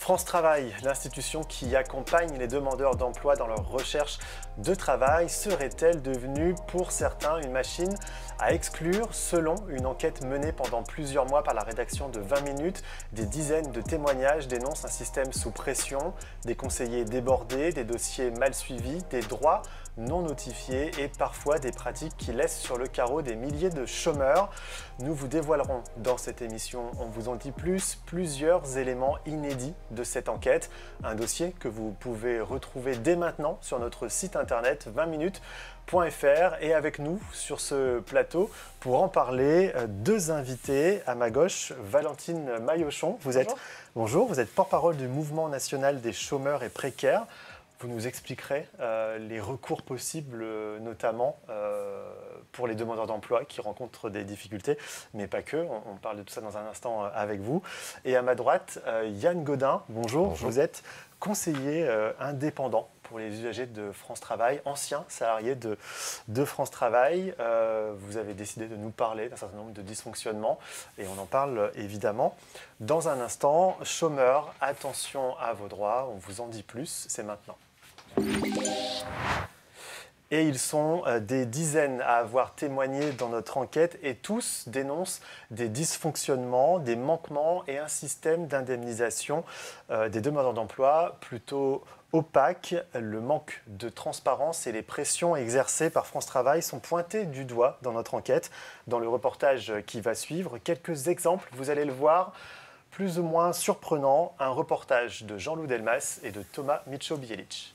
France Travail, l'institution qui accompagne les demandeurs d'emploi dans leur recherche de travail, serait-elle devenue pour certains une machine à exclure? Selon une enquête menée pendant plusieurs mois par la rédaction de 20 minutes, des dizaines de témoignages dénoncent un système sous pression, des conseillers débordés, des dossiers mal suivis, des droits non notifiés et parfois des pratiques qui laissent sur le carreau des milliers de chômeurs. Nous vous dévoilerons dans cette émission, on vous en dit plus, plusieurs éléments inédits de cette enquête. Un dossier que vous pouvez retrouver dès maintenant sur notre site internet 20minutes.fr. Et avec nous sur ce plateau pour en parler, deux invités. À ma gauche, Valentine Maillochon. Bonjour, vous êtes porte-parole du Mouvement national des chômeurs et précaires. Vous nous expliquerez les recours possibles, notamment pour les demandeurs d'emploi qui rencontrent des difficultés, mais pas que. On parle de tout ça dans un instant avec vous. Et à ma droite, Yann Godin. Bonjour. Vous êtes conseiller indépendant pour les usagers de France Travail, ancien salarié de France Travail. Vous avez décidé de nous parler d'un certain nombre de dysfonctionnements et on en parle évidemment dans un instant. Chômeurs, attention à vos droits, on vous en dit plus, c'est maintenant. Et ils sont des dizaines à avoir témoigné dans notre enquête et tous dénoncent des dysfonctionnements, des manquements et un système d'indemnisation des demandeurs d'emploi plutôt opaque. Le manque de transparence et les pressions exercées par France Travail sont pointées du doigt dans notre enquête. Dans le reportage qui va suivre, quelques exemples, vous allez le voir, plus ou moins surprenants. Un reportage de Jean-Loup Delmas et de Thomas Micho-Bielic.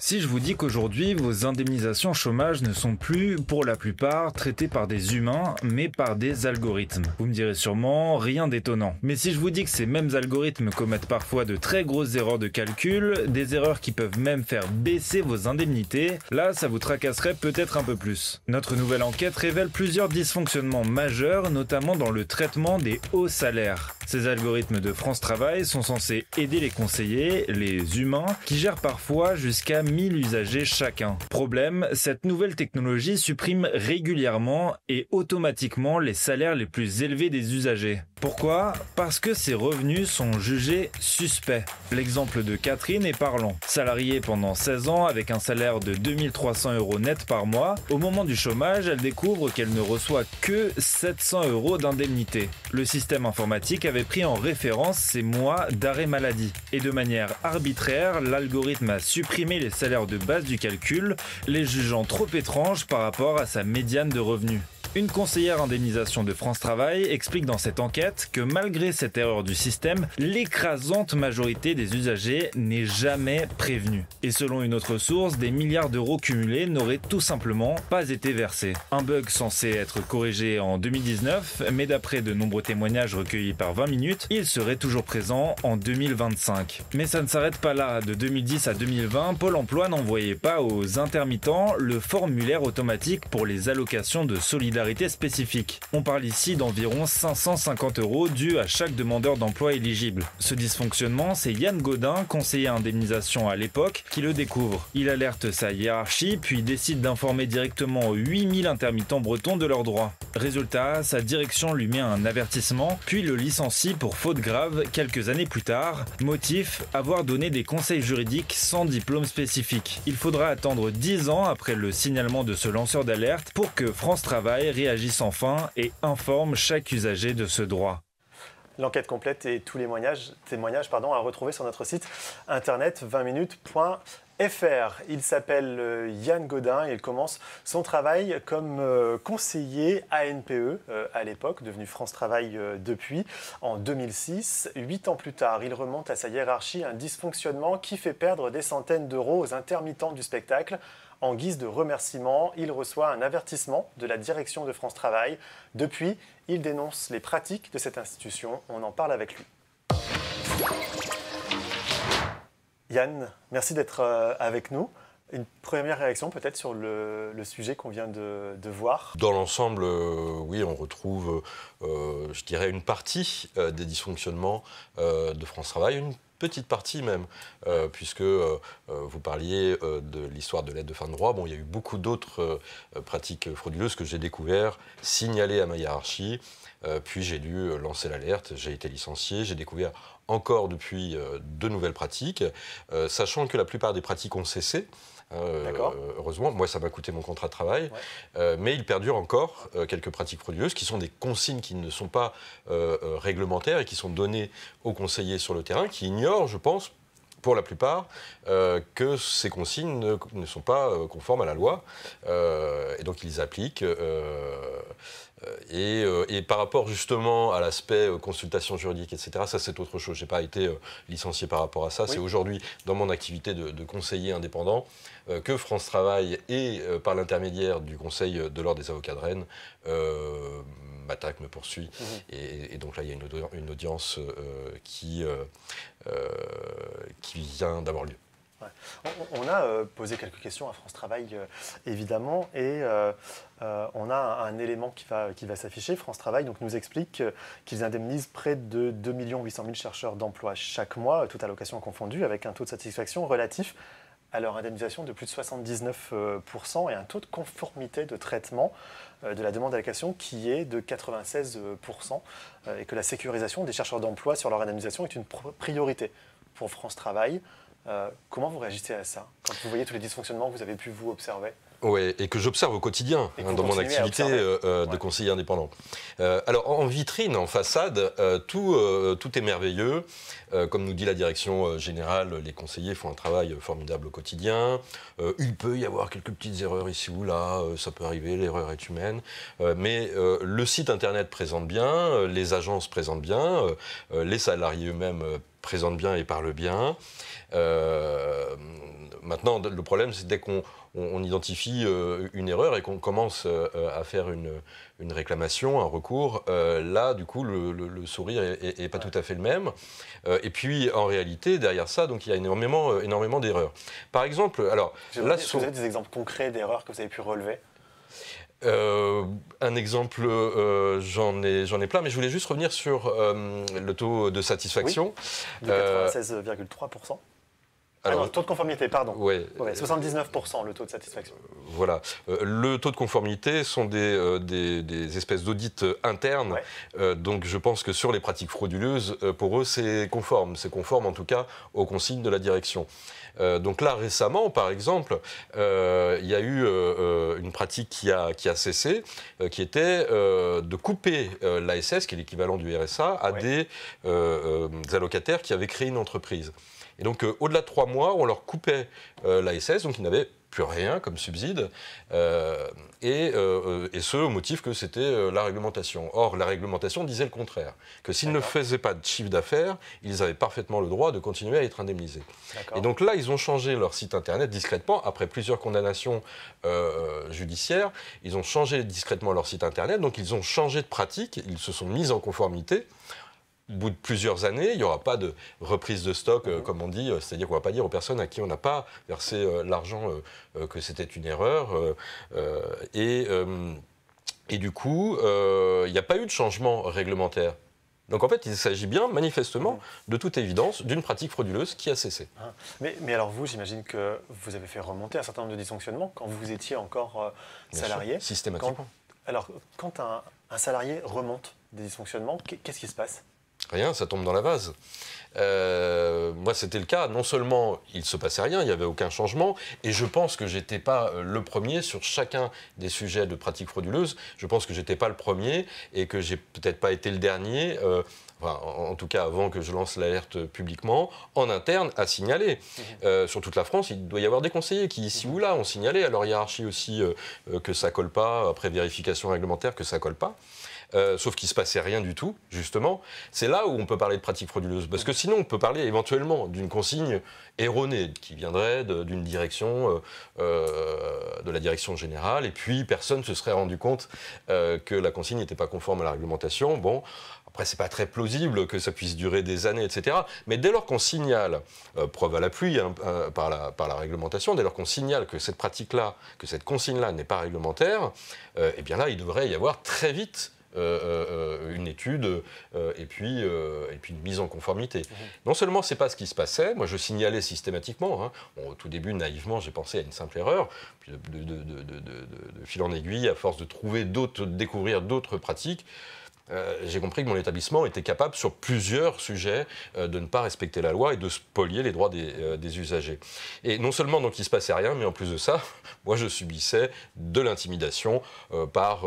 Si je vous dis qu'aujourd'hui, vos indemnisations chômage ne sont plus, pour la plupart, traitées par des humains, mais par des algorithmes. Vous me direz sûrement, rien d'étonnant. Mais si je vous dis que ces mêmes algorithmes commettent parfois de très grosses erreurs de calcul, des erreurs qui peuvent même faire baisser vos indemnités, là, ça vous tracasserait peut-être un peu plus. Notre nouvelle enquête révèle plusieurs dysfonctionnements majeurs, notamment dans le traitement des hauts salaires. Ces algorithmes de France Travail sont censés aider les conseillers, les humains, qui gèrent parfois jusqu'à 1000 usagers chacun. Problème, cette nouvelle technologie supprime régulièrement et automatiquement les salaires les plus élevés des usagers. Pourquoi? Parce que ces revenus sont jugés suspects. L'exemple de Catherine est parlant. Salariée pendant 16 ans avec un salaire de 2300 € net par mois, au moment du chômage, elle découvre qu'elle ne reçoit que 700 € d'indemnité. Le système informatique avait pris en référence ces mois d'arrêt maladie. Et de manière arbitraire, l'algorithme a supprimé les salaires de base du calcul, les jugeant trop étranges par rapport à sa médiane de revenus. Une conseillère indemnisation de France Travail explique dans cette enquête que malgré cette erreur du système, l'écrasante majorité des usagers n'est jamais prévenue. Et selon une autre source, des milliards d'euros cumulés n'auraient tout simplement pas été versés. Un bug censé être corrigé en 2019, mais d'après de nombreux témoignages recueillis par 20 minutes, il serait toujours présent en 2025. Mais ça ne s'arrête pas là. De 2010 à 2020, Pôle emploi n'envoyait pas aux intermittents le formulaire automatique pour les allocations de solidarité spécifique. On parle ici d'environ 550 € dus à chaque demandeur d'emploi éligible. Ce dysfonctionnement, c'est Yann Godin, conseiller indemnisation à l'époque, qui le découvre. Il alerte sa hiérarchie, puis décide d'informer directement 8000 intermittents bretons de leurs droits. Résultat, sa direction lui met un avertissement, puis le licencie pour faute grave quelques années plus tard. Motif, avoir donné des conseils juridiques sans diplôme spécifique. Il faudra attendre 10 ans après le signalement de ce lanceur d'alerte pour que France Travail réagissent enfin et informent chaque usager de ce droit. L'enquête complète et tous les témoignages à retrouver sur notre site internet 20minutes.fr. Il s'appelle Yann Godin et il commence son travail comme conseiller ANPE à l'époque, devenu France Travail depuis, en 2006. 8 ans plus tard, il remonte à sa hiérarchie un dysfonctionnement qui fait perdre des centaines d'euros aux intermittents du spectacle. En guise de remerciement, il reçoit un avertissement de la direction de France Travail. Depuis, il dénonce les pratiques de cette institution. On en parle avec lui. Yann, merci d'être avec nous. Une première réaction peut-être sur le sujet qu'on vient de voir. Dans l'ensemble, oui, on retrouve, je dirais, une partie des dysfonctionnements de France Travail, une petite partie même, puisque vous parliez de l'histoire de l'aide de fin de droit. Bon, il y a eu beaucoup d'autres pratiques frauduleuses que j'ai découvert, signalées à ma hiérarchie, puis j'ai dû lancer l'alerte, j'ai été licencié, j'ai découvert encore depuis de nouvelles pratiques, sachant que la plupart des pratiques ont cessé. Heureusement, moi ça m'a coûté mon contrat de travail, mais il perdure encore quelques pratiques frauduleuses qui sont des consignes qui ne sont pas réglementaires et qui sont données aux conseillers sur le terrain, qui ignorent, je pense, pour la plupart, que ces consignes ne sont pas conformes à la loi, et donc ils les appliquent. Et par rapport justement à l'aspect consultation juridique, etc., ça c'est autre chose. Je n'ai pas été licencié par rapport à ça. Oui. C'est aujourd'hui, dans mon activité de conseiller indépendant, que France Travail et par l'intermédiaire du Conseil de l'Ordre des avocats de Rennes m'attaque, me poursuit. Et donc là, il y a une audience qui vient d'avoir lieu. Ouais. On a posé quelques questions à France Travail, évidemment, et on a un élément qui va s'afficher. France Travail donc, nous explique qu'ils indemnisent près de 2 800 000 chercheurs d'emploi chaque mois, toute allocation confondue, avec un taux de satisfaction relatif à leur indemnisation de plus de 79% et un taux de conformité de traitement de la demande d'allocation qui est de 96%, et que la sécurisation des chercheurs d'emploi sur leur indemnisation est une priorité pour France Travail. Comment vous réagissez à ça, quand vous voyez tous les dysfonctionnements que vous avez pu vous observer? Oui, et que j'observe au quotidien dans mon activité de conseiller indépendant. Alors en vitrine, en façade, tout est merveilleux. Comme nous dit la direction générale, les conseillers font un travail formidable au quotidien. Il peut y avoir quelques petites erreurs ici ou là, ça peut arriver, l'erreur est humaine. Mais le site internet présente bien, les agences présentent bien, les salariés eux-mêmes présentent bien et parlent bien. Maintenant, le problème, c'est dès qu'on identifie une erreur et qu'on commence à faire une réclamation, un recours, là, du coup, le sourire n'est pas tout à fait le même. Et puis, en réalité, derrière ça, donc, il y a énormément d'erreurs. Par exemple, alors... Là, est-ce que vous avez des exemples concrets d'erreurs que vous avez pu relever ? Un exemple, j'en ai plein, mais je voulais juste revenir sur le taux de satisfaction. Oui, de 96,3%. Alors, le taux de conformité, pardon. Ouais, 79% le taux de satisfaction. Voilà. Le taux de conformité sont des espèces d'audits internes. Ouais. Donc je pense que sur les pratiques frauduleuses, pour eux, c'est conforme. C'est conforme en tout cas aux consignes de la direction. Donc là, récemment, par exemple, il y a eu une pratique qui a cessé, qui était de couper l'ASS, qui est l'équivalent du RSA, à des allocataires qui avaient créé une entreprise. Et donc, au-delà de 3 mois, on leur coupait l'ASS, donc ils n'avaient plus rien comme subside, et ce au motif que c'était la réglementation. Or, la réglementation disait le contraire, que s'ils ne faisaient pas de chiffre d'affaires, ils avaient parfaitement le droit de continuer à être indemnisés. Et donc là, ils ont changé leur site internet discrètement, après plusieurs condamnations judiciaires, ils ont changé discrètement leur site internet, donc ils ont changé de pratique, ils se sont mis en conformité. Au bout de plusieurs années, il n'y aura pas de reprise de stock, comme on dit, c'est-à-dire qu'on ne va pas dire aux personnes à qui on n'a pas versé l'argent que c'était une erreur. Et du coup, il n'y a pas eu de changement réglementaire. Donc en fait, il s'agit bien, manifestement, de toute évidence, d'une pratique frauduleuse qui a cessé. Mais alors vous, j'imagine que vous avez fait remonter un certain nombre de dysfonctionnements quand vous étiez encore salarié. Bien sûr, systématiquement. Quand un salarié remonte des dysfonctionnements, qu'est-ce qui se passe ? Rien, ça tombe dans la vase. Moi, c'était le cas. Non seulement il ne se passait rien, il n'y avait aucun changement, et je pense que je n'étais pas le premier sur chacun des sujets de pratiques frauduleuses. Je pense que je n'étais pas le premier et que je n'ai peut-être pas été le dernier, en tout cas avant que je lance l'alerte publiquement, en interne, à signaler. Sur toute la France, il doit y avoir des conseillers qui, ici ou là, ont signalé à leur hiérarchie aussi que ça ne colle pas, après vérification réglementaire, que ça ne colle pas. Sauf qu'il ne se passait rien du tout, justement. C'est là où on peut parler de pratiques frauduleuses. Parce que sinon, on peut parler éventuellement d'une consigne erronée qui viendrait d'une direction, de la direction générale, et puis personne ne se serait rendu compte que la consigne n'était pas conforme à la réglementation. Bon, après, ce n'est pas très plausible que ça puisse durer des années, etc. Mais dès lors qu'on signale, preuve à l'appui par la réglementation, dès lors qu'on signale que cette pratique-là, que cette consigne-là n'est pas réglementaire, eh bien là, il devrait y avoir très vite une étude et puis une mise en conformité. Non seulement c'est pas ce qui se passait, moi je signalais systématiquement, hein. Bon, au tout début naïvement j'ai pensé à une simple erreur, puis de fil en aiguille, à force de découvrir d'autres pratiques, j'ai compris que mon établissement était capable, sur plusieurs sujets, de ne pas respecter la loi et de spolier les droits des usagers. Et non seulement donc il ne se passait rien, mais en plus de ça, moi je subissais de l'intimidation par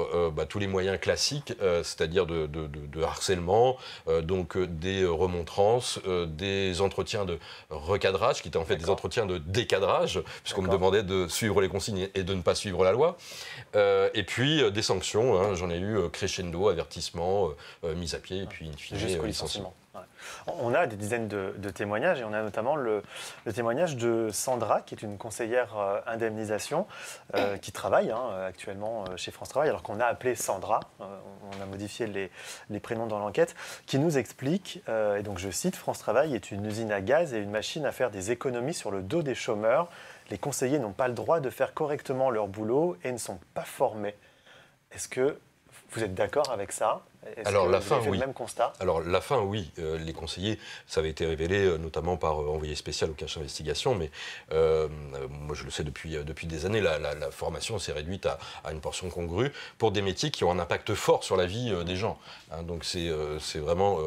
tous les moyens classiques, c'est-à-dire de harcèlement, donc des remontrances, des entretiens de recadrage, qui étaient en fait des entretiens de décadrage, puisqu'on me demandait de suivre les consignes et de ne pas suivre la loi. Et puis des sanctions, hein, j'en ai eu crescendo, avertissement, mise à pied et puis in fine jusqu'au licenciement. Ouais. On a des dizaines de témoignages et on a notamment le témoignage de Sandra qui est une conseillère indemnisation qui travaille actuellement chez France Travail alors qu'on a appelé Sandra, on a modifié les prénoms dans l'enquête, qui nous explique, et donc je cite, France Travail est une usine à gaz et une machine à faire des économies sur le dos des chômeurs. Les conseillers n'ont pas le droit de faire correctement leur boulot et ne sont pas formés. Est-ce que vous êtes d'accord avec ça? Alors la fin, oui. le même constat? Alors la fin, oui. Les conseillers, ça avait été révélé notamment par envoyé spécial au cache investigation, mais moi je le sais depuis des années, la formation s'est réduite à une portion congrue pour des métiers qui ont un impact fort sur la vie des gens. Hein, donc c'est vraiment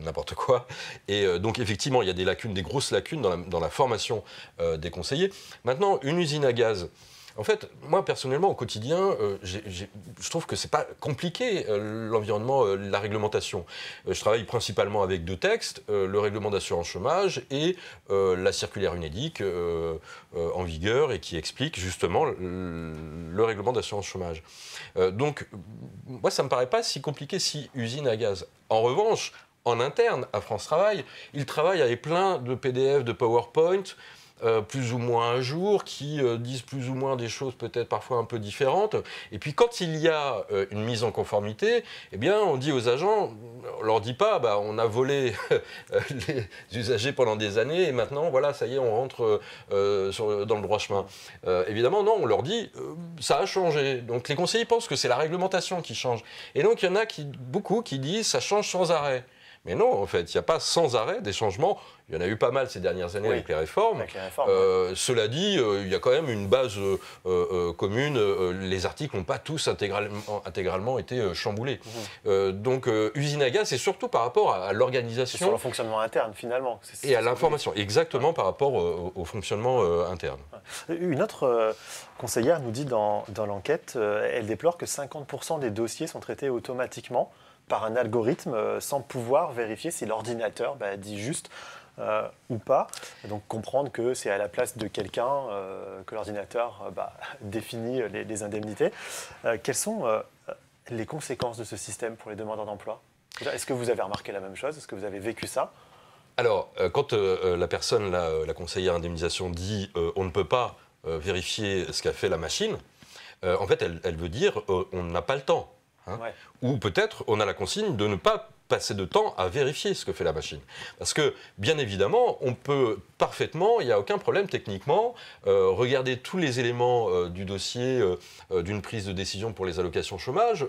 n'importe quoi. Et donc effectivement, il y a des lacunes, des grosses lacunes dans la formation des conseillers. Maintenant, une usine à gaz. En fait, moi, personnellement, au quotidien, je trouve que c'est pas compliqué, l'environnement, la réglementation. Je travaille principalement avec deux textes, le règlement d'assurance chômage et la circulaire UNEDIC en vigueur et qui explique justement le règlement d'assurance chômage. Donc, moi, ça me paraît pas si compliqué, si usine à gaz. En revanche, en interne, à France Travail, ils travaillent avec plein de PDF, de PowerPoint, plus ou moins un jour, qui disent plus ou moins des choses peut-être parfois un peu différentes. Et puis quand il y a une mise en conformité, eh bien on dit aux agents, on leur dit pas, on a volé les usagers pendant des années et maintenant voilà, ça y est, on rentre dans le droit chemin. Évidemment non, on leur dit, ça a changé. Donc les conseillers pensent que c'est la réglementation qui change. Et donc il y en a beaucoup qui disent, ça change sans arrêt. Mais non, en fait, il n'y a pas sans arrêt des changements. Il y en a eu pas mal ces dernières années avec les réformes. Cela dit, il y a quand même une base commune. Les articles n'ont pas tous intégralement été chamboulés. Donc, usine à gaz, c'est surtout par rapport à l'organisation. C'est sur le fonctionnement interne, finalement. Et à l'information, exactement par rapport au fonctionnement interne. Une autre conseillère nous dit dans l'enquête, elle déplore que 50% des dossiers sont traités automatiquement par un algorithme sans pouvoir vérifier si l'ordinateur dit juste ou pas. Donc comprendre que c'est à la place de quelqu'un que l'ordinateur définit les indemnités. Quelles sont les conséquences de ce système pour les demandeurs d'emploi? Est-ce que vous avez remarqué la même chose? Est-ce que vous avez vécu ça? Alors, quand la personne, la conseillère indemnisation, dit on ne peut pas vérifier ce qu'a fait la machine, en fait, elle veut dire on n'a pas le temps. Hein, ouais. Ou peut-être on a la consigne de ne pas passer de temps à vérifier ce que fait la machine. Parce que, bien évidemment, on peut parfaitement, il n'y a aucun problème techniquement, regarder tous les éléments du dossier d'une prise de décision pour les allocations chômage.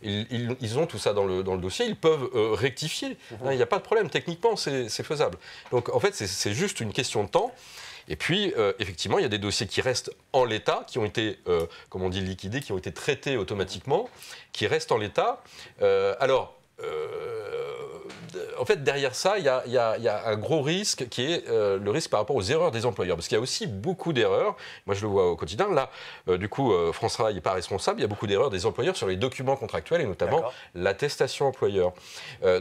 Ils ont tout ça dans le dossier, ils peuvent rectifier. Il n'y a pas de problème, techniquement, c'est faisable. Donc, en fait, c'est juste une question de temps. Et puis, effectivement, il y a des dossiers qui restent en l'état, qui ont été, comme on dit, liquidés, qui ont été traités automatiquement, qui restent en l'état. En fait, derrière ça, il y a un gros risque qui est le risque par rapport aux erreurs des employeurs. Parce qu'il y a aussi beaucoup d'erreurs. Moi, je le vois au quotidien. Là, du coup, France Travail n'est pas responsable. Il y a beaucoup d'erreurs des employeurs sur les documents contractuels et notamment l'attestation employeur.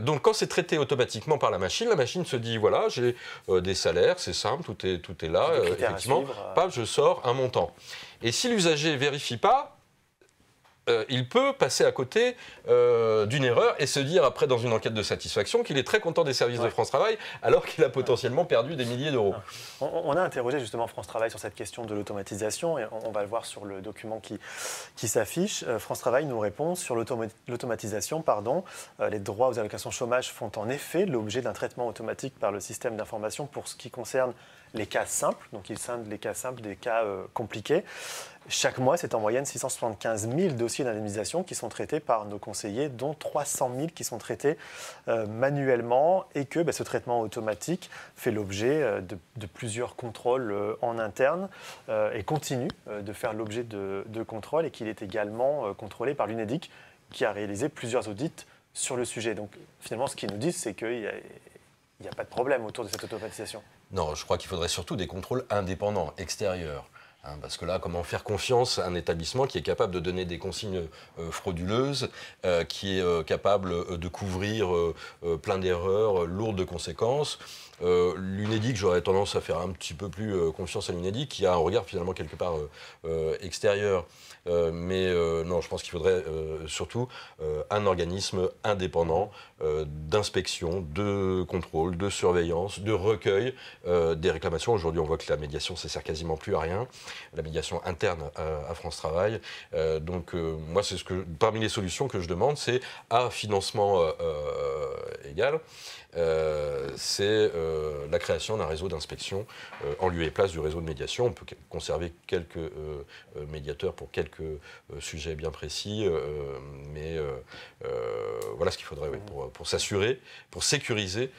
Donc, quand c'est traité automatiquement par la machine se dit, voilà, j'ai des salaires, c'est simple, tout est là. Effectivement, je sors un montant. Et si l'usager ne vérifie pas, il peut passer à côté d'une erreur et se dire après dans une enquête de satisfaction qu'il est très content des services de France Travail alors qu'il a potentiellement perdu des milliers d'euros. On a interrogé justement France Travail sur cette question de l'automatisation et on va le voir sur le document qui s'affiche. France Travail nous répond sur l'automatisation, les droits aux allocations chômage font en effet l'objet d'un traitement automatique par le système d'information pour ce qui concerne les cas simples, donc ils scindent les cas simples des cas compliqués. Chaque mois, c'est en moyenne 675 000 dossiers d'indemnisation qui sont traités par nos conseillers, dont 300 000 qui sont traités manuellement, et que ce traitement automatique fait l'objet de plusieurs contrôles en interne et continue de faire l'objet de contrôles, et qu'il est également contrôlé par l'UNEDIC qui a réalisé plusieurs audits sur le sujet. Donc finalement, ce qu'ils nous disent, c'est qu'il n'y a pas de problème autour de cette automatisation. Non, je crois qu'il faudrait surtout des contrôles indépendants, extérieurs. Parce que là, comment faire confiance à un établissement qui est capable de donner des consignes frauduleuses, qui est capable de couvrir plein d'erreurs lourdes de conséquences. L'UNEDIC, j'aurais tendance à faire un petit peu plus confiance à l'UNEDIC, qui a un regard finalement quelque part extérieur. Mais non, je pense qu'il faudrait surtout un organisme indépendant d'inspection, de contrôle, de surveillance, de recueil des réclamations. Aujourd'hui, on voit que la médiation, ça ne sert quasiment plus à rien. La médiation interne à France Travail. Donc, moi, c'est parmi les solutions que je demande, c'est à financement égal, c'est la création d'un réseau d'inspection en lieu et place du réseau de médiation. On peut conserver quelques médiateurs pour quelques sujets bien précis, mais voilà ce qu'il faudrait pour s'assurer, pour sécuriser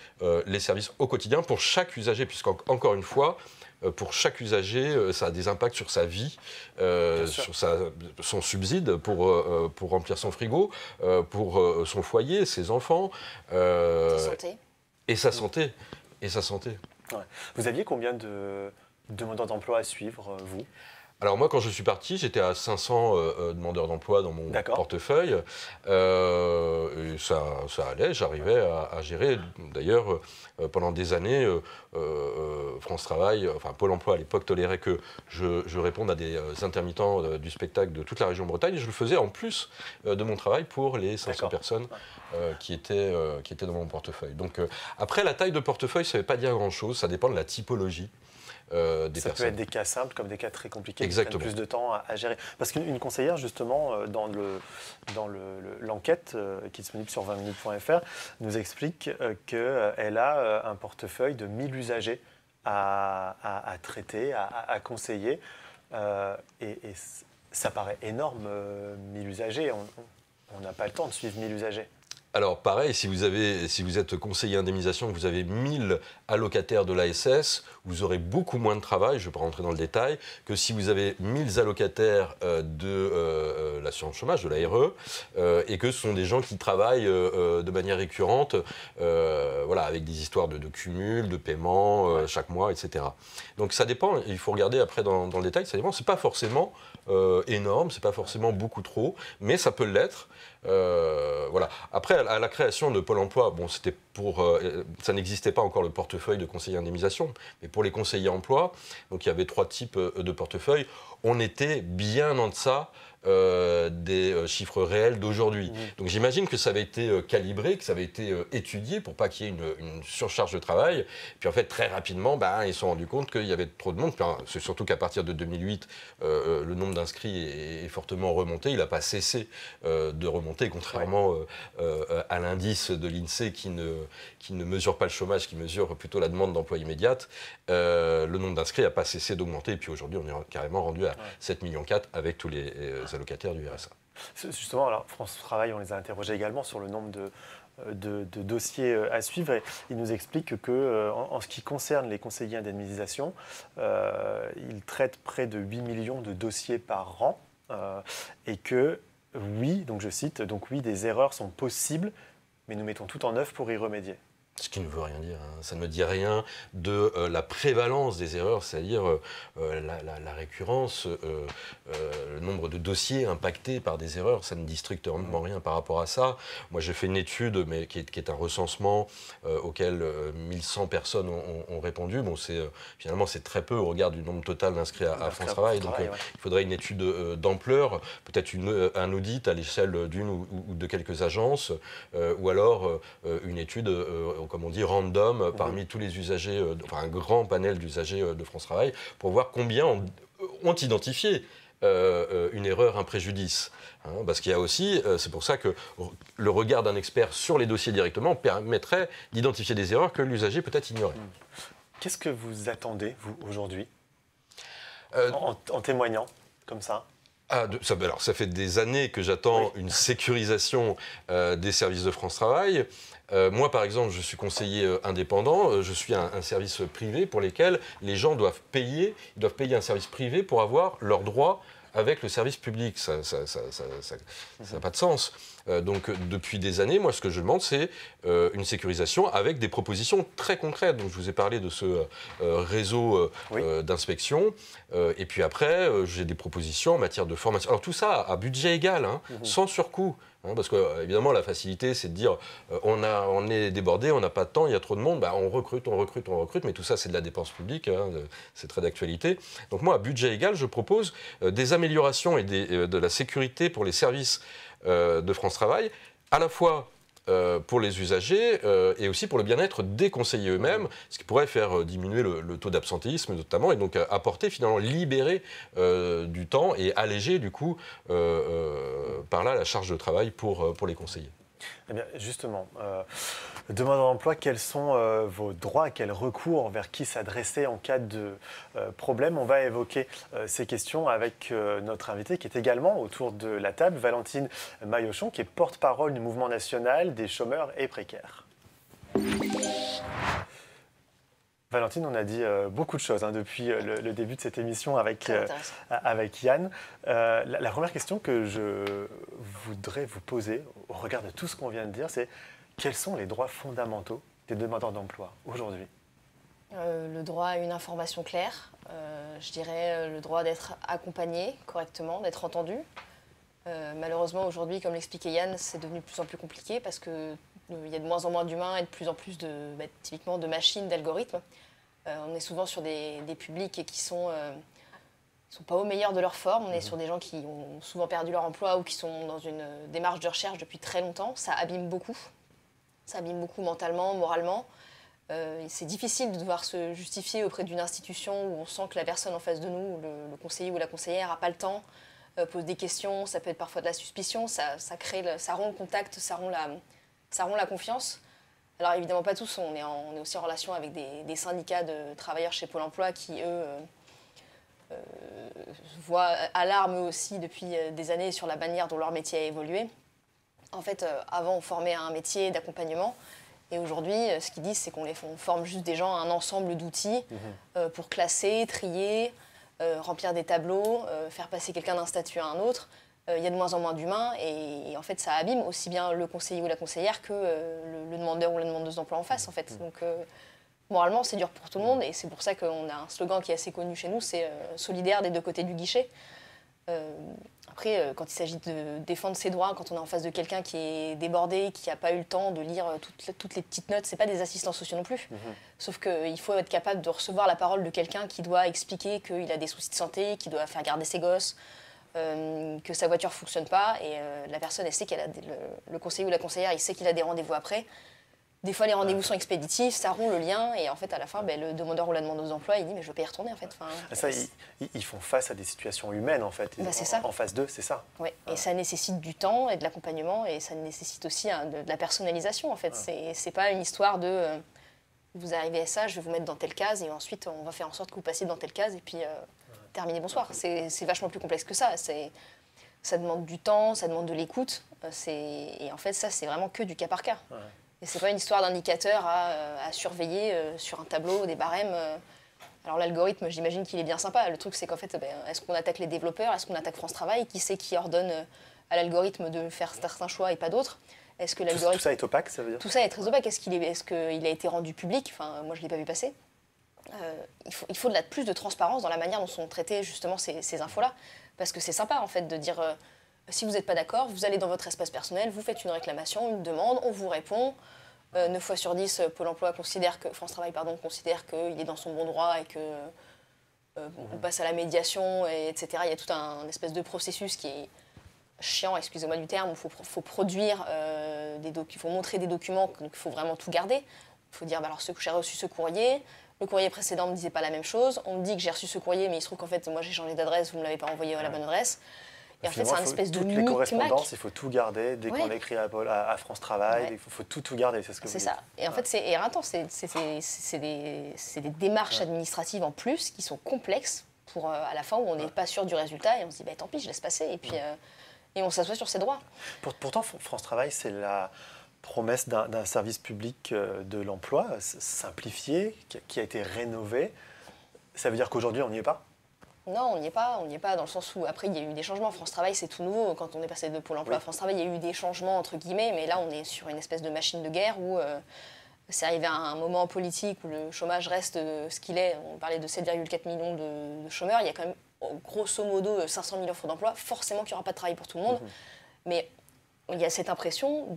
les services au quotidien pour chaque usager, puisqu'encore une fois, pour chaque usager, ça a des impacts sur sa vie, sur son subside pour remplir son frigo, pour son foyer, ses enfants. Sa santé. Et sa santé. Et sa santé. Ouais. Vous aviez combien de demandeurs d'emploi à suivre, vous ? Alors moi, quand je suis parti, j'étais à 500 demandeurs d'emploi dans mon portefeuille. Et ça allait, j'arrivais à gérer. D'ailleurs, pendant des années, France Travail, enfin Pôle emploi à l'époque tolérait que je réponde à des intermittents du spectacle de toute la région Bretagne. Et je le faisais en plus de mon travail pour les 500 personnes qui étaient dans mon portefeuille. Donc après, la taille de portefeuille, ça ne veut pas dire grand-chose. Ça dépend de la typologie. Ça peut être des cas simples comme des cas très compliqués. Exactement. Qui prennent plus de temps à gérer. Parce qu'une conseillère, justement, dans l'enquête qui est disponible sur 20minutes.fr, nous explique qu'elle a un portefeuille de 1000 usagers à traiter, à conseiller. Et ça paraît énorme, 1000 usagers. On n'a pas le temps de suivre 1000 usagers. Alors pareil, si vous êtes conseiller indemnisation, que vous avez 1000 allocataires de l'ASS, vous aurez beaucoup moins de travail, je ne vais pas rentrer dans le détail, que si vous avez 1000 allocataires de l'assurance chômage, de l'ARE, et que ce sont des gens qui travaillent de manière récurrente, voilà, avec des histoires de cumul, de paiement chaque mois, etc. Donc ça dépend, il faut regarder après dans le détail, ça dépend, c'est pas forcément énorme, c'est pas forcément beaucoup trop, mais ça peut l'être. Voilà. Après, à la création de Pôle emploi, bon, c'était ça n'existait pas encore le portefeuille de conseiller indemnisation, mais pour les conseillers emploi, donc il y avait 3 types de portefeuilles. On était bien en deçà des chiffres réels d'aujourd'hui. Donc j'imagine que ça avait été calibré, que ça avait été étudié pour pas qu'il y ait une surcharge de travail. Puis en fait, très rapidement, ils se sont rendus compte qu'il y avait trop de monde. C'est surtout qu'à partir de 2008, le nombre d'inscrits est fortement remonté. Il n'a pas cessé de remonter, contrairement à l'indice de l'INSEE qui ne mesure pas le chômage, qui mesure plutôt la demande d'emploi immédiate. Le nombre d'inscrits n'a pas cessé d'augmenter. Et puis aujourd'hui, on est carrément rendu à 7,4 millions avec tous les allocataires du RSA. Justement, alors France Travail, on les a interrogés également sur le nombre de dossiers à suivre. Et ils nous expliquent qu'en ce qui concerne les conseillers indemnisation, ils traitent près de 8 millions de dossiers par an. Et que, oui, donc je cite, donc oui, des erreurs sont possibles, mais nous mettons tout en œuvre pour y remédier. Ce qui ne veut rien dire. Ça ne me dit rien de la prévalence des erreurs, c'est-à-dire la récurrence, le nombre de dossiers impactés par des erreurs. Ça ne dit strictement rien par rapport à ça. Moi, j'ai fait une étude mais qui est un recensement auquel 1100 personnes ont répondu. Bon, finalement, c'est très peu au regard du nombre total d'inscrits à France Travail. Donc, il faudrait une étude d'ampleur, peut-être un audit à l'échelle d'une ou de quelques agences, ou alors une étude comme on dit, random parmi tous les usagers, enfin un grand panel d'usagers de France Travail, pour voir combien ont identifié une erreur, un préjudice. Parce qu'il y a aussi, c'est pour ça que le regard d'un expert sur les dossiers directement permettrait d'identifier des erreurs que l'usager peut-être ignorait. Qu'est-ce que vous attendez, vous, aujourd'hui, en témoignant ? comme ça? Alors, ça fait des années que j'attends une sécurisation des services de France Travail. Moi, par exemple, je suis conseiller indépendant. Je suis un service privé pour lequel les gens doivent payer. Ils doivent payer un service privé pour avoir leurs droits avec le service public. Ça n'a pas de sens. Donc, depuis des années, moi, ce que je demande, c'est une sécurisation avec des propositions très concrètes. Donc, je vous ai parlé de ce réseau d'inspection. Et puis après, j'ai des propositions en matière de formation. Alors, tout ça à budget égal, sans surcoût. Parce que, évidemment, la facilité, c'est de dire on est débordé, on n'a pas de temps, il y a trop de monde, on recrute, mais tout ça, c'est de la dépense publique, c'est très d'actualité. Donc moi, à budget égal, je propose des améliorations et de la sécurité pour les services de France Travail, à la fois pour les usagers et aussi pour le bien-être des conseillers eux-mêmes, ce qui pourrait faire diminuer le taux d'absentéisme notamment, et donc apporter finalement, libérer du temps et alléger du coup par là la charge de travail pour les conseillers. Eh bien, justement, demandeur d'emploi, quels sont vos droits, quels recours, vers qui s'adresser en cas de problème? On va évoquer ces questions avec notre invitée qui est également autour de la table, Valentine Maillochon, qui est porte-parole du mouvement national des chômeurs et précaires. Valentine, on a dit beaucoup de choses depuis le début de cette émission avec Yann. La première question que je voudrais vous poser, au regard de tout ce qu'on vient de dire, c'est quels sont les droits fondamentaux des demandeurs d'emploi aujourd'hui? Le droit à une information claire, je dirais le droit d'être accompagné correctement, d'être entendu. Malheureusement, aujourd'hui, comme l'expliquait Yann, c'est devenu de plus en plus compliqué parce qu'il y a de moins en moins d'humains et de plus en plus typiquement de machines, d'algorithmes. On est souvent sur des publics qui sont pas au meilleur de leur forme. On est sur des gens qui ont souvent perdu leur emploi ou qui sont dans une démarche de recherche depuis très longtemps. Ça abîme beaucoup. Ça abîme beaucoup mentalement, moralement. C'est difficile de devoir se justifier auprès d'une institution où on sent que la personne en face de nous, le conseiller ou la conseillère, n'a pas le temps, pose des questions. Ça peut être parfois de la suspicion. Ça rompt le contact, ça rompt la confiance. Alors évidemment pas tous, on est aussi en relation avec des syndicats de travailleurs chez Pôle emploi qui, eux, voient alarme eux aussi depuis des années sur la manière dont leur métier a évolué. En fait, avant on formait à un métier d'accompagnement et aujourd'hui ce qu'ils disent c'est qu'on forme juste des gens à un ensemble d'outils pour classer, trier, remplir des tableaux, faire passer quelqu'un d'un statut à un autre. Il y a de moins en moins d'humains et en fait ça abîme aussi bien le conseiller ou la conseillère que le demandeur ou la demandeuse d'emploi en face en fait. Donc moralement c'est dur pour tout le monde et c'est pour ça qu'on a un slogan qui est assez connu chez nous, c'est solidaire des deux côtés du guichet. Après quand il s'agit de défendre ses droits, quand on est en face de quelqu'un qui est débordé, qui n'a pas eu le temps de lire toutes les petites notes, c'est pas des assistants sociaux non plus. Sauf qu'il faut être capable de recevoir la parole de quelqu'un qui doit expliquer qu'il a des soucis de santé, qui doit faire garder ses gosses, que sa voiture ne fonctionne pas et la personne, elle sait qu'elle a le conseiller ou la conseillère, il sait qu'il a des rendez-vous après. Des fois, les rendez-vous sont expéditifs, ça rompt le lien et en fait, à la fin, le demandeur ou la demandeuse d'emploi, il dit « mais je veux pas y retourner » en fait. Ça, ils font face à des situations humaines en fait. C'est ça. En face d'eux, c'est ça. Oui, et ça nécessite du temps et de l'accompagnement et ça nécessite aussi de la personnalisation en fait. C'est pas une histoire de vous arrivez à ça, je vais vous mettre dans telle case et ensuite on va faire en sorte que vous passiez dans telle case et puis terminé, bonsoir. C'est vachement plus complexe que ça. Ça demande du temps, ça demande de l'écoute. Et en fait, ça, c'est vraiment que du cas par cas. Ouais. Et c'est pas une histoire d'indicateur à surveiller sur un tableau, des barèmes. Alors l'algorithme, j'imagine qu'il est bien sympa. Le truc, c'est qu'en fait, est-ce qu'on attaque les développeurs? Est-ce qu'on attaque France Travail? Qui c'est qui ordonne à l'algorithme de faire certains choix et pas d'autres? Est-ce que l'algorithme... Tout ça est opaque, ça veut dire? Tout ça est très opaque. Est-ce qu'il a été rendu public? Enfin, moi, je ne l'ai pas vu passer. Il faut plus de transparence dans la manière dont sont traitées justement ces infos-là. Parce que c'est sympa en fait de dire si vous n'êtes pas d'accord, vous allez dans votre espace personnel, vous faites une réclamation, une demande, on vous répond. 9 fois sur 10, Pôle emploi France Travail considère qu'il est dans son bon droit et que on passe à la médiation, etc. Il y a tout un espèce de processus qui est chiant, excusez-moi du terme, où il faut produire il faut montrer des documents, donc il faut vraiment tout garder. Il faut dire alors j'ai reçu ce courrier. Le courrier précédent ne me disait pas la même chose. On me dit que j'ai reçu ce courrier, mais il se trouve qu'en fait, moi, j'ai changé d'adresse, vous ne me l'avez pas envoyé à la bonne adresse. Et en fait, c'est un espèce de toutes les correspondances, il faut tout garder. Dès qu'on écrit à France Travail, il faut tout garder. C'est ce que vous dites. C'est ça. Et en fait, c'est des démarches administratives en plus qui sont complexes, pour à la fin où on n'est pas sûr du résultat et on se dit bah, tant pis, je laisse passer et puis et on s'assoit sur ses droits. Pourtant, France Travail, c'est la promesse d'un service public de l'emploi simplifié, qui a été rénové. Ça veut dire qu'aujourd'hui, on n'y est pas? Non, on n'y est pas dans le sens où après il y a eu des changements. France Travail, c'est tout nouveau. Quand on est passé de Pôle emploi à France Travail, il y a eu des changements entre guillemets, mais là on est sur une espèce de machine de guerre où c'est arrivé à un moment politique où le chômage reste ce qu'il est. On parlait de 7,4 millions de chômeurs. Il y a quand même grosso modo 500 000 offres d'emploi. Forcément qu'il n'y aura pas de travail pour tout le monde. Mais il y a cette impression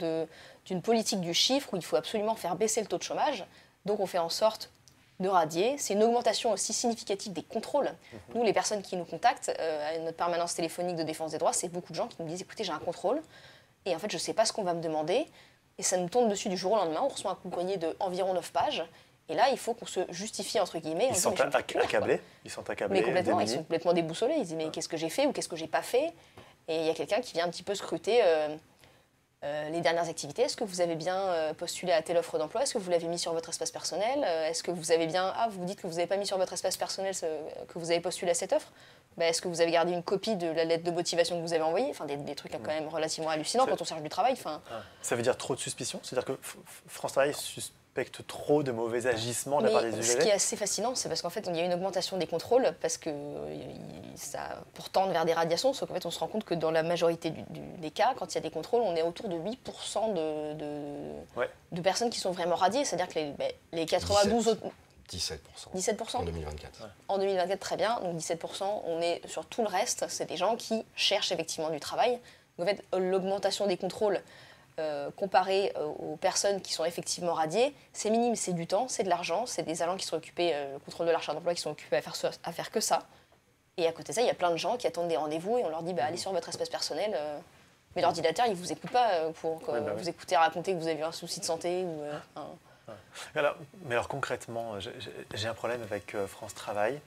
d'une politique du chiffre où il faut absolument faire baisser le taux de chômage. Donc on fait en sorte de radier. C'est une augmentation aussi significative des contrôles. Nous, les personnes qui nous contactent à notre permanence téléphonique de défense des droits, c'est beaucoup de gens qui nous disent « Écoutez, j'ai un contrôle et en fait, je ne sais pas ce qu'on va me demander. » Et ça nous tombe dessus du jour au lendemain. On reçoit un courrier d'environ 9 pages. Et là, il faut qu'on se justifie, entre guillemets. Ils sont accablés. Ils sont accablés. Mais complètement, ils sont complètement déboussolés. Ils disent « Mais qu'est-ce que j'ai fait ou qu'est-ce que j'ai pas fait ?» Et il y a quelqu'un qui vient un petit peu scruter les dernières activités. Est-ce que vous avez bien postulé à telle offre d'emploi? Est-ce que vous l'avez mis sur votre espace personnel? Est-ce que vous avez bien... Ah, vous dites que vous n'avez pas mis sur votre espace personnel que vous avez postulé à cette offre? Est-ce que vous avez gardé une copie de la lettre de motivation que vous avez envoyée? Enfin, des trucs quand même relativement hallucinants quand on cherche du travail. Ça veut dire trop de suspicion? C'est-à-dire que France Travail suspecte trop de mauvais agissements de la part des usagers? Ce qui est assez fascinant, c'est parce qu'en fait, il y a une augmentation des contrôles parce que ça pour tendre vers des radiations, sauf qu'en fait, on se rend compte que dans la majorité des cas, quand il y a des contrôles, on est autour de 8% de personnes qui sont vraiment radiées. C'est-à-dire que les 92 autres... 17%. 17% en 2024. En 2024, très bien. Donc 17%, on est sur tout le reste. C'est des gens qui cherchent effectivement du travail. Donc, en fait, l'augmentation des contrôles comparée aux personnes qui sont effectivement radiées, c'est minime, c'est du temps, c'est de l'argent, c'est des agents qui sont occupés, le contrôle de la recherche d'emploi, qui sont occupés à faire que ça. Et à côté de ça, il y a plein de gens qui attendent des rendez-vous et on leur dit allez sur votre espace personnel. Mais l'ordinateur, il ne vous écoute pas pour vous écouter raconter que vous avez eu un souci de santé. Mais alors concrètement, j'ai un problème avec France Travail.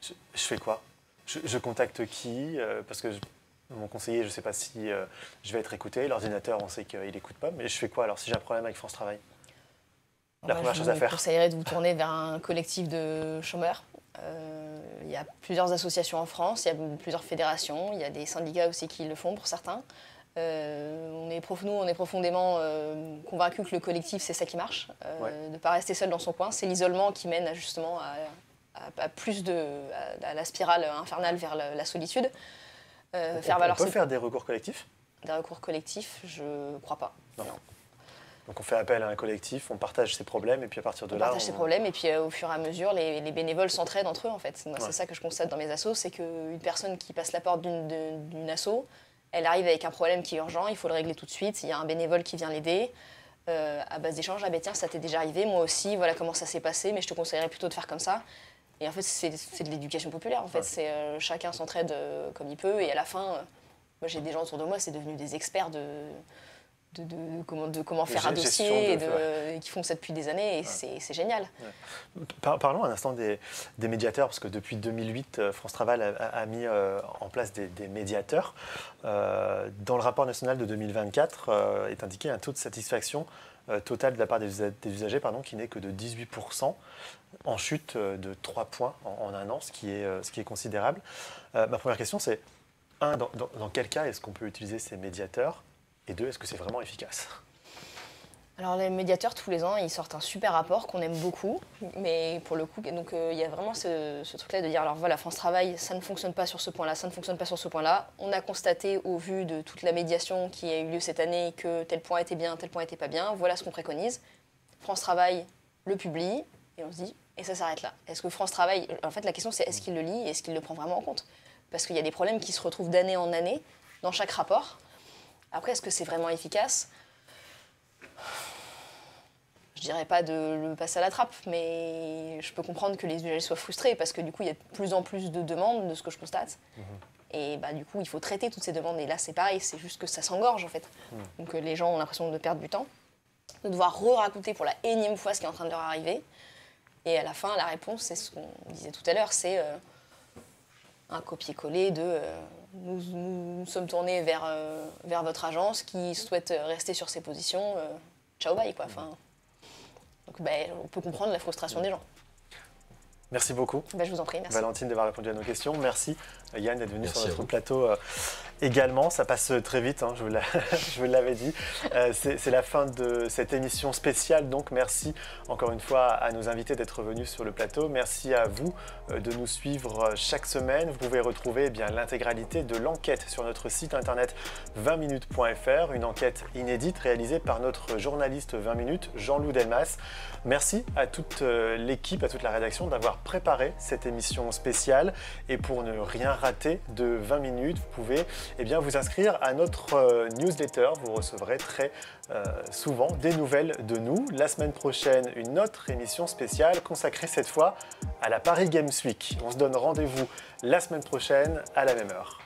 Je fais quoi? Je contacte qui? Parce que mon conseiller, je ne sais pas si je vais être écouté. L'ordinateur, on sait qu'il n'écoute pas. Mais je fais quoi alors si j'ai un problème avec France Travail? La première chose à faire. Je vous conseillerais de vous tourner vers un collectif de chômeurs. Il y a plusieurs associations en France, il y a plusieurs fédérations, il y a des syndicats aussi qui le font pour certains. On est profondément convaincus que le collectif, c'est ça qui marche. De ne pas rester seul dans son coin. C'est l'isolement qui mène justement à la spirale infernale vers la solitude. On peut faire des recours collectifs? Des recours collectifs, je ne crois pas. Non. Donc on fait appel à un collectif, on partage ses problèmes et puis à partir de là... On partage ses problèmes et puis au fur et à mesure, les bénévoles s'entraident entre eux en fait. Moi, c'est ça que je constate dans mes assos, c'est qu'une personne qui passe la porte d'une asso, elle arrive avec un problème qui est urgent, il faut le régler tout de suite. Il y a un bénévole qui vient l'aider. À base d'échanges, tiens, ça t'est déjà arrivé, moi aussi, voilà comment ça s'est passé, mais je te conseillerais plutôt de faire comme ça. Et en fait, c'est de l'éducation populaire. En fait, c'est chacun s'entraide comme il peut. Et à la fin, moi j'ai des gens autour de moi, c'est devenu des experts de comment faire un dossier et qui font ça depuis des années. Et c'est génial. Parlons un instant des médiateurs, parce que depuis 2008, France Travail a mis en place des médiateurs. Dans le rapport national de 2024 est indiqué un taux de satisfaction total de la part des usagers qui n'est que de 18%, en chute de 3 points en un an, ce qui est considérable. Ma première question, c'est, dans quel cas est-ce qu'on peut utiliser ces médiateurs? Et 2, est-ce que c'est vraiment efficace? Alors les médiateurs, tous les ans, ils sortent un super rapport qu'on aime beaucoup. Mais pour le coup, donc il y a vraiment ce truc-là de dire, alors voilà, France Travail, ça ne fonctionne pas sur ce point-là, ça ne fonctionne pas sur ce point-là. On a constaté au vu de toute la médiation qui a eu lieu cette année que tel point était bien, tel point était pas bien. Voilà ce qu'on préconise. France Travail le publie et on se dit, et ça s'arrête là. Est-ce que France Travail, en fait la question c'est est-ce qu'il le lit et est-ce qu'il le prend vraiment en compte? Parce qu'il y a des problèmes qui se retrouvent d'année en année dans chaque rapport. Après, est-ce que c'est vraiment efficace? Je dirais pas de le passer à la trappe, mais je peux comprendre que les usagers soient frustrés parce que du coup, il y a de plus en plus de demandes de ce que je constate. Et du coup, il faut traiter toutes ces demandes. Et là, c'est pareil, c'est juste que ça s'engorge en fait. Donc les gens ont l'impression de perdre du temps, de devoir raconter pour la énième fois ce qui est en train de leur arriver. Et à la fin, la réponse, c'est ce qu'on disait tout à l'heure, c'est un copier-coller de nous sommes tournés vers votre agence qui souhaite rester sur ses positions. Ciao, bye, quoi. Donc, on peut comprendre la frustration des gens. Merci beaucoup. Je vous en prie, merci. Valentine d'avoir répondu à nos questions. Merci Yann d'être venu sur notre à vous. plateau également. Ça passe très vite, hein, je vous l'avais dit. C'est la fin de cette émission spéciale, donc merci encore une fois à nos invités d'être venus sur le plateau. Merci à vous de nous suivre chaque semaine. Vous pouvez retrouver l'intégralité de l'enquête sur notre site internet 20minutes.fr, une enquête inédite réalisée par notre journaliste 20 minutes, Jean-Loup Delmas. Merci à toute l'équipe, à toute la rédaction d'avoir préparé cette émission spéciale. Et pour ne rien rater de 20 minutes, vous pouvez vous inscrire à notre newsletter. Vous recevrez très souvent des nouvelles de nous. La semaine prochaine, une autre émission spéciale consacrée cette fois à la Paris Games Week. On se donne rendez-vous la semaine prochaine à la même heure.